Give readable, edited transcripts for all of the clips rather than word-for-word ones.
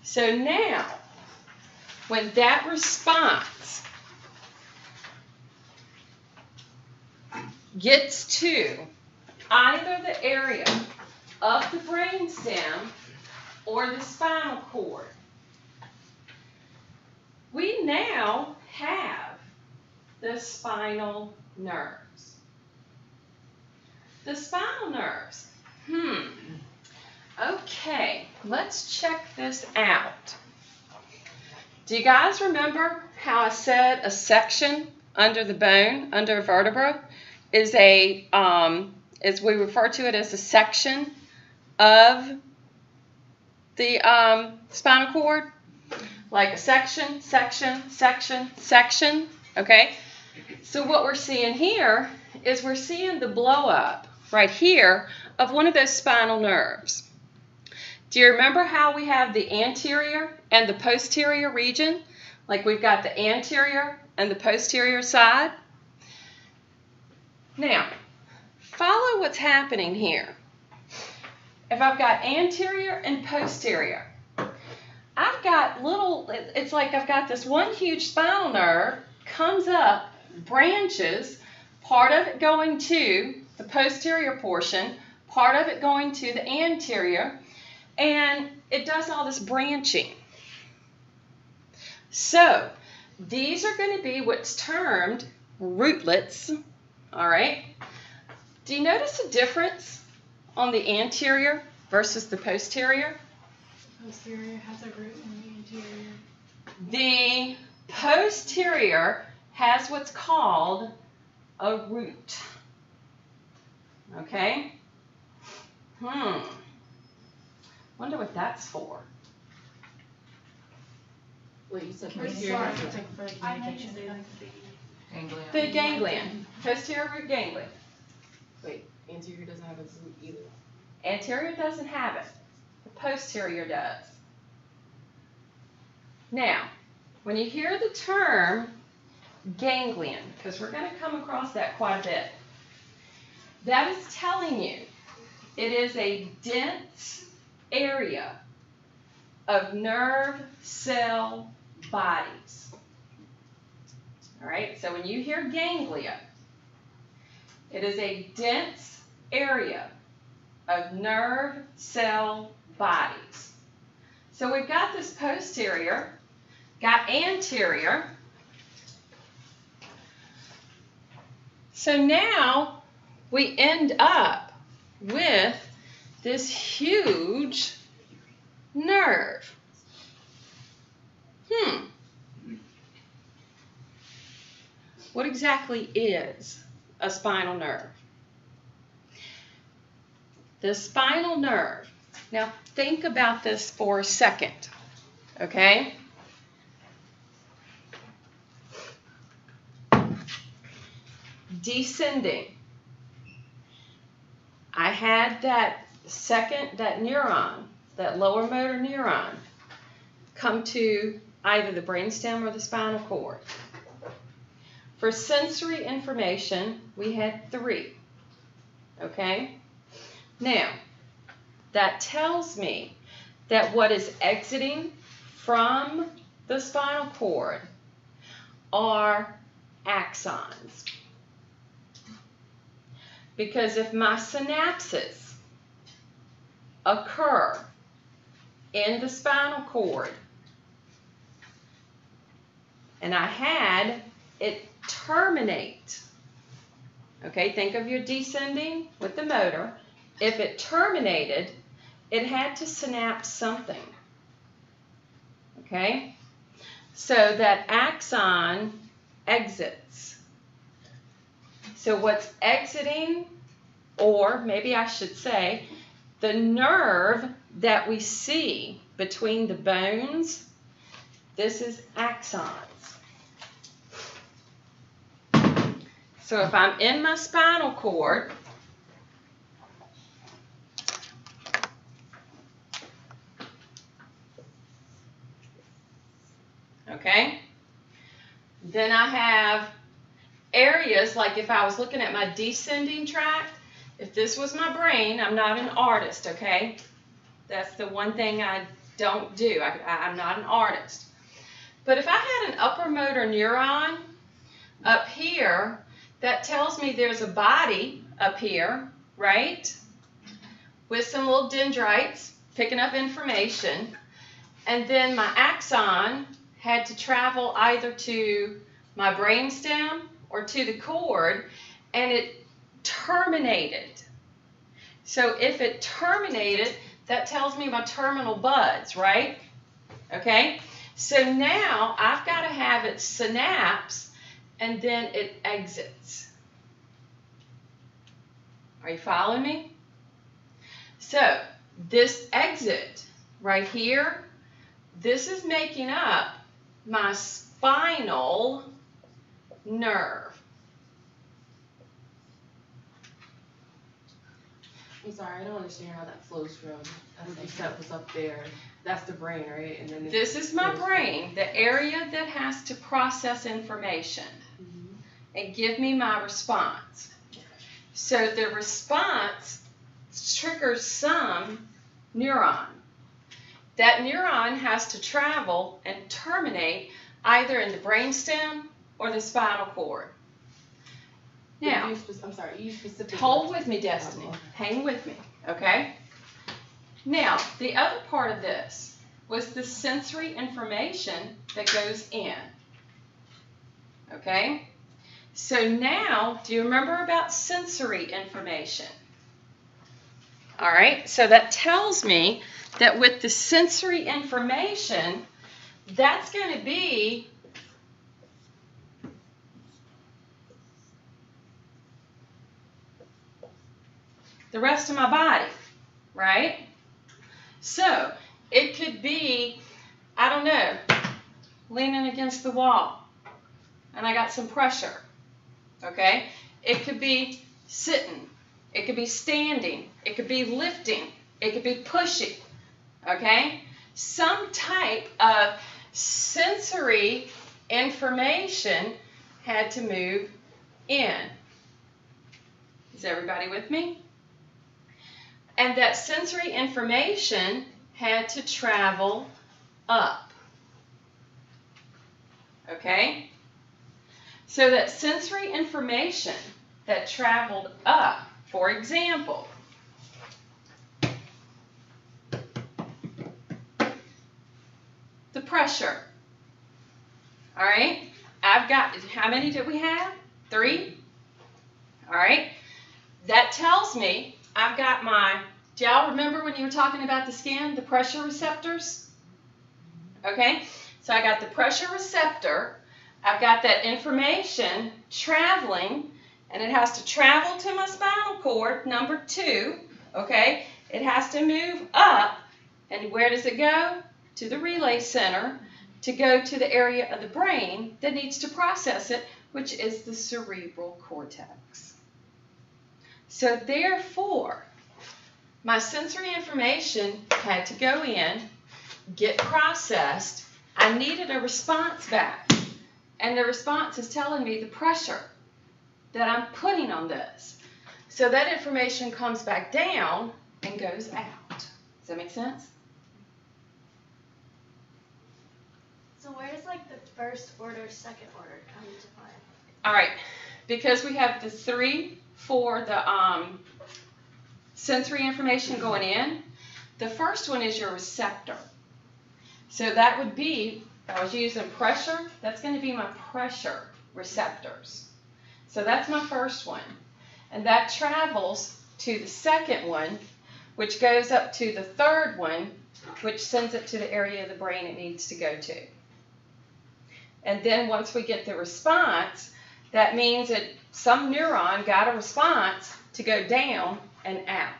So now, when that response gets to either the area of the brainstem or the spinal cord, we now have the spinal nerves. The spinal nerves. Okay, let's check this out. Do you guys remember how I said a section under the bone, under a vertebra, is as we refer to it as a section of the spinal cord? Like a section, section, section, section, okay? So what we're seeing here is we're seeing the blow up right here of one of those spinal nerves. Do you remember how we have the anterior and the posterior region? Like we've got the anterior and the posterior side. Now, follow what's happening here. If I've got anterior and posterior, I've got it's like I've got this one huge spinal nerve, comes up, branches, part of it going to the posterior portion, part of it going to the anterior, and it does all this branching. So these are going to be what's termed rootlets, all right? Do you notice a difference on the anterior versus the posterior? The posterior has a root in the anterior. The posterior has what's called a root. Okay? Wonder what that's for. Wait, you said For the communication. ganglion. The ganglion. Posterior root ganglion. Wait, anterior doesn't have a root either. Anterior doesn't have it. The posterior does. Now, when you hear the term ganglion, because we're going to come across that quite a bit, that is telling you it is a dense area of nerve cell bodies. All right, so when you hear ganglia, it is a dense area of nerve cell bodies. So we've got this posterior, got anterior. So now we end up with this huge nerve. What exactly is a spinal nerve? The spinal nerve. Now think about this for a second, okay? Descending. I had that neuron, that lower motor neuron, come to either the brainstem or the spinal cord. For sensory information, we had 3, okay? Now, that tells me that what is exiting from the spinal cord are axons. Because if my synapses occur in the spinal cord and I had it terminate, okay, think of your descending with the motor. If it terminated, it had to synapse something, okay? So that axon exits. So what's exiting, or maybe I should say, the nerve that we see between the bones, this is axons. So if I'm in my spinal cord, okay, then I have areas, like if I was looking at my descending tract, if this was my brain, I'm not an artist, okay? That's the one thing I don't do. I'm not an artist. But if I had an upper motor neuron up here, that tells me there's a body up here, right? With some little dendrites picking up information. And then my axon had to travel either to my brainstem or to the cord, and it terminated. So if it terminated, that tells me my terminal buds, right? Okay? So now I've got to have it synapse, and then it exits. Are you following me? So this exit right here, this is making up my spinal nerve. I'm sorry, I don't understand how that flows from what you said was up there. That's the brain, right? And then This is my brain, the area that has to process information and give me my response. So the response triggers some neuron. That neuron has to travel and terminate either in the brainstem or the spinal cord. Now, I'm sorry, you specifically. hold with me, Destiny. Hang with me, okay? Now, the other part of this was the sensory information that goes in. Okay? So now, do you remember about sensory information? All right, so that tells me that with the sensory information, that's going to be the rest of my body, right? So it could be, I don't know, leaning against the wall, and I got some pressure, okay? It could be sitting. It could be standing. It could be lifting. It could be pushing, okay? Some type of sensory information had to move in. Is everybody with me? And that sensory information had to travel up. Okay? So that sensory information that traveled up, for example, the pressure. All right? I've got, how many did we have? 3? All right? That tells me I've got my, do y'all remember when you were talking about the skin, the pressure receptors? Okay? So I got the pressure receptor. I've got that information traveling, and it has to travel to my spinal cord, number 2. Okay? It has to move up, and where does it go? To the relay center to go to the area of the brain that needs to process it, which is the cerebral cortex. So therefore, my sensory information had to go in, get processed. I needed a response back. And the response is telling me the pressure that I'm putting on this. So that information comes back down and goes out. Does that make sense? So where does like the first order, second order come into play? All right, because we have the 3 for the sensory information going in, the first one is your receptor. So that would be, if I was using pressure, that's going to be my pressure receptors. So that's my first one. And that travels to the second one, which goes up to the third one, which sends it to the area of the brain it needs to go to. And then once we get the response, that means that some neuron got a response to go down and out.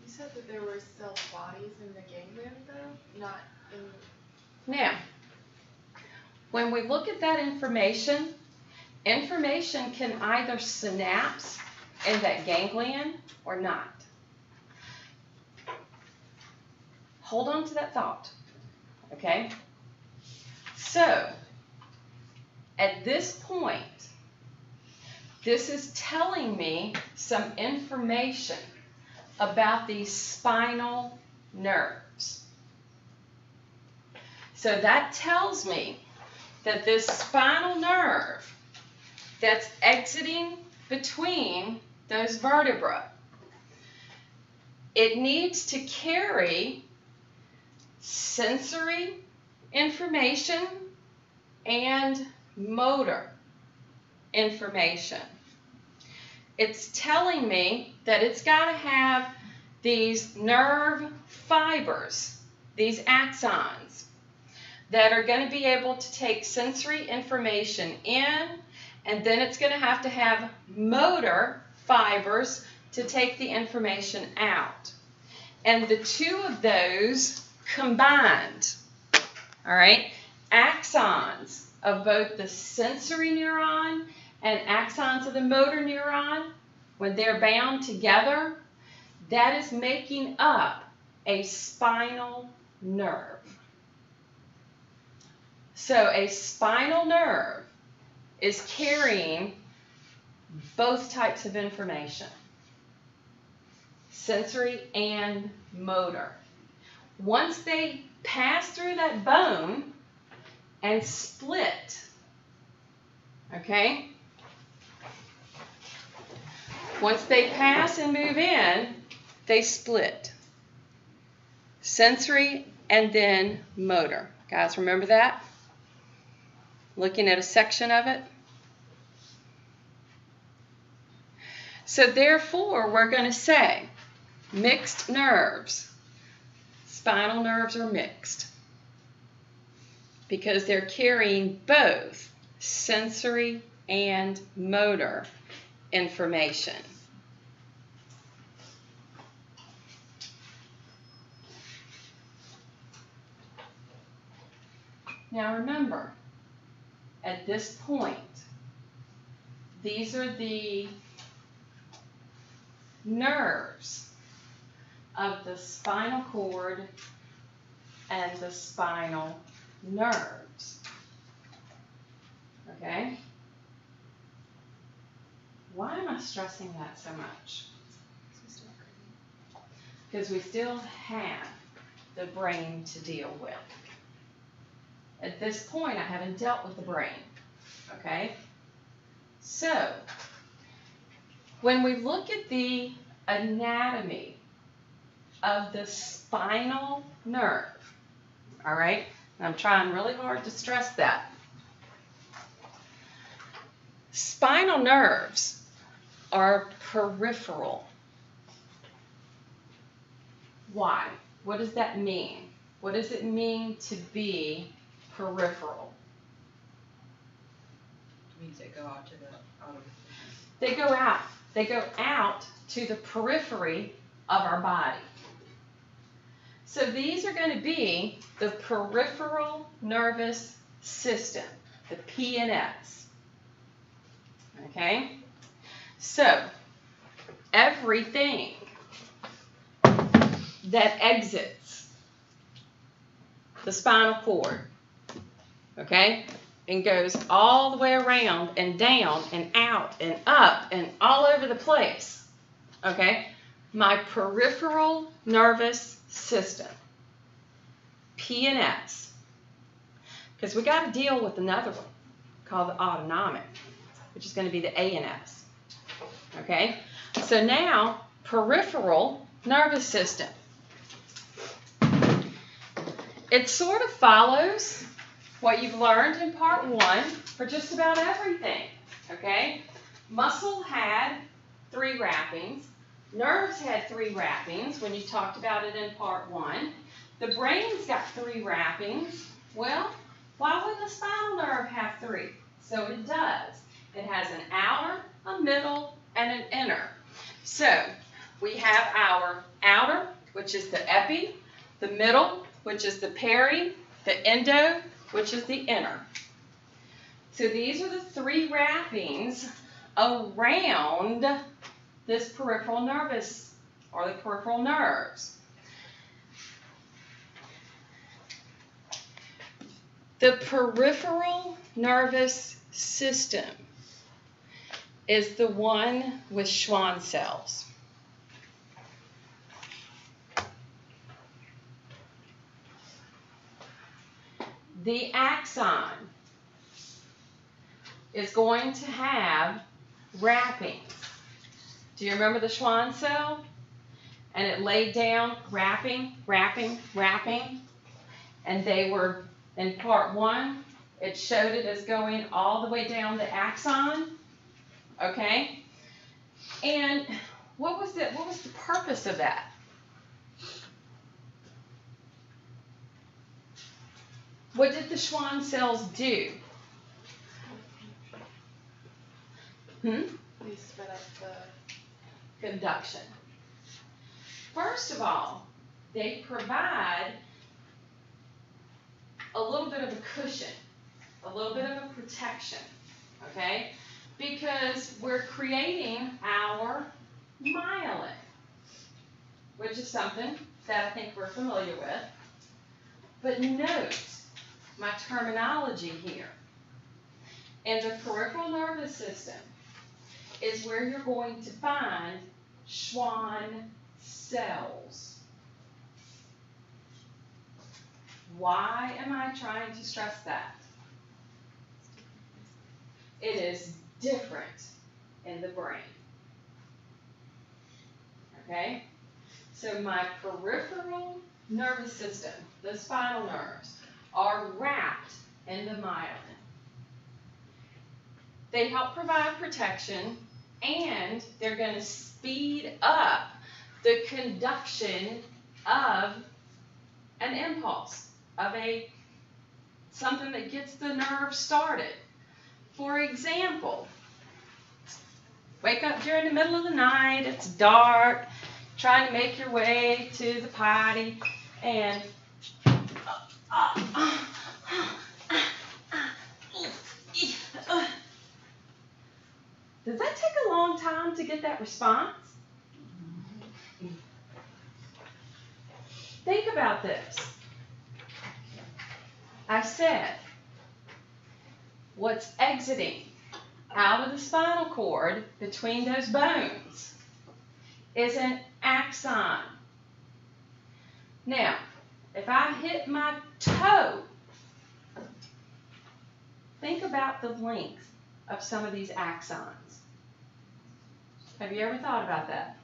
You said that there were cell bodies in the ganglion, though, not in. Now, when we look at that information can either synapse in that ganglion or not. Hold on to that thought, okay? So, at this point, this is telling me some information about these spinal nerves. So that tells me that this spinal nerve that's exiting between those vertebrae, it needs to carry sensory information and motor information. It's telling me that it's got to have these nerve fibers, these axons, that are going to be able to take sensory information in, and then it's going to have motor fibers to take the information out. And the two of those combined, all right, axons of both the sensory neuron and axons of the motor neuron, when they're bound together, that is making up a spinal nerve. So a spinal nerve is carrying both types of information, sensory and motor. Once they pass through that bone and split, okay? Once they pass and move in, they split. Sensory and then motor. Guys, remember that? Looking at a section of it. So therefore, we're going to say mixed nerves. Spinal nerves are mixed because they're carrying both sensory and motor information. Now remember, at this point, these are the nerves of the spinal cord and the spinal nerves. Okay? Why am I stressing that so much? Because we still have the brain to deal with. At this point, I haven't dealt with the brain. Okay? So, when we look at the anatomy of the spinal nerve, all right? I'm trying really hard to stress that. Spinal nerves are peripheral. Why? What does that mean? What does it mean to be peripheral? It means they go out to the outer. They go out. They go out to the periphery of our body. So these are going to be the peripheral nervous system, the PNS. Okay? So, everything that exits the spinal cord, okay, and goes all the way around and down and out and up and all over the place, okay, my peripheral nervous system, PNS, because we got to deal with another one called the autonomic, which is going to be the ANS, okay? So now, peripheral nervous system. It sort of follows what you've learned in part 1 for just about everything, okay? Muscle had 3 wrappings. Nerves had 3 wrappings when you talked about it in part 1. The brain's got 3 wrappings. Well, why wouldn't a spinal nerve have 3? So it does. It has an outer, a middle, and an inner. So we have our outer, which is the epi, the middle, which is the peri, the endo, which is the inner. So these are the 3 wrappings around this peripheral nervous, or the peripheral nerves. The peripheral nervous system is the one with Schwann cells. The axon is going to have wrappings. Do you remember the Schwann cell? And it laid down wrapping, wrapping, wrapping. And they were, in part 1, it showed it as going all the way down the axon. Okay? And what was the purpose of that? What did the Schwann cells do? They sped up the Conduction. First of all, they provide a little bit of a cushion, a little bit of a protection, okay? Because we're creating our myelin, which is something that I think we're familiar with. But note my terminology here. In the peripheral nervous system is where you're going to find Schwann cells. Why am I trying to stress that? It is different in the brain. Okay? So my peripheral nervous system, the spinal nerves, are wrapped in the myelin. They help provide protection, and they're going to speed up the conduction of an impulse, of something that gets the nerve started. For example, wake up during the middle of the night, it's dark, trying to make your way to the potty, and does that take a long time to get that response? Think about this. I said, what's exiting out of the spinal cord between those bones is an axon. Now, if I hit my toe, think about the length of some of these axons. Have you ever thought about that?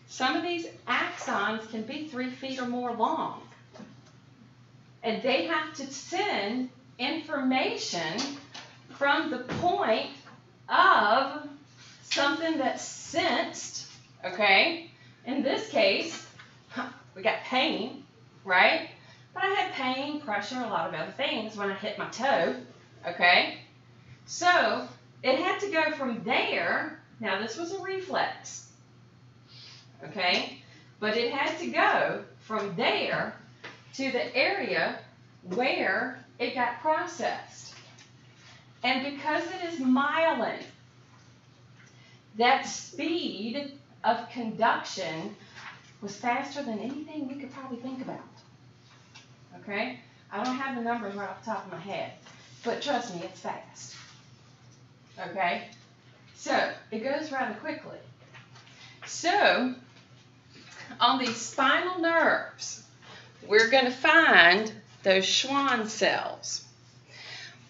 Some of these axons can be 3 feet or more long. And they have to send information from the point of something that's sensed, okay? In this case, we got pain, right? But I had pain, pressure, a lot of other things when I hit my toe, okay? So it had to go from there. Now this was a reflex, okay? But it had to go from there to the area where it got processed. And because it is myelin, that speed of conduction was faster than anything we could probably think about. Okay? I don't have the numbers right off the top of my head, but trust me, it's fast. Okay? So, it goes rather quickly. So, on these spinal nerves, we're going to find those Schwann cells.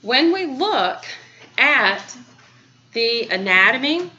When we look at the anatomy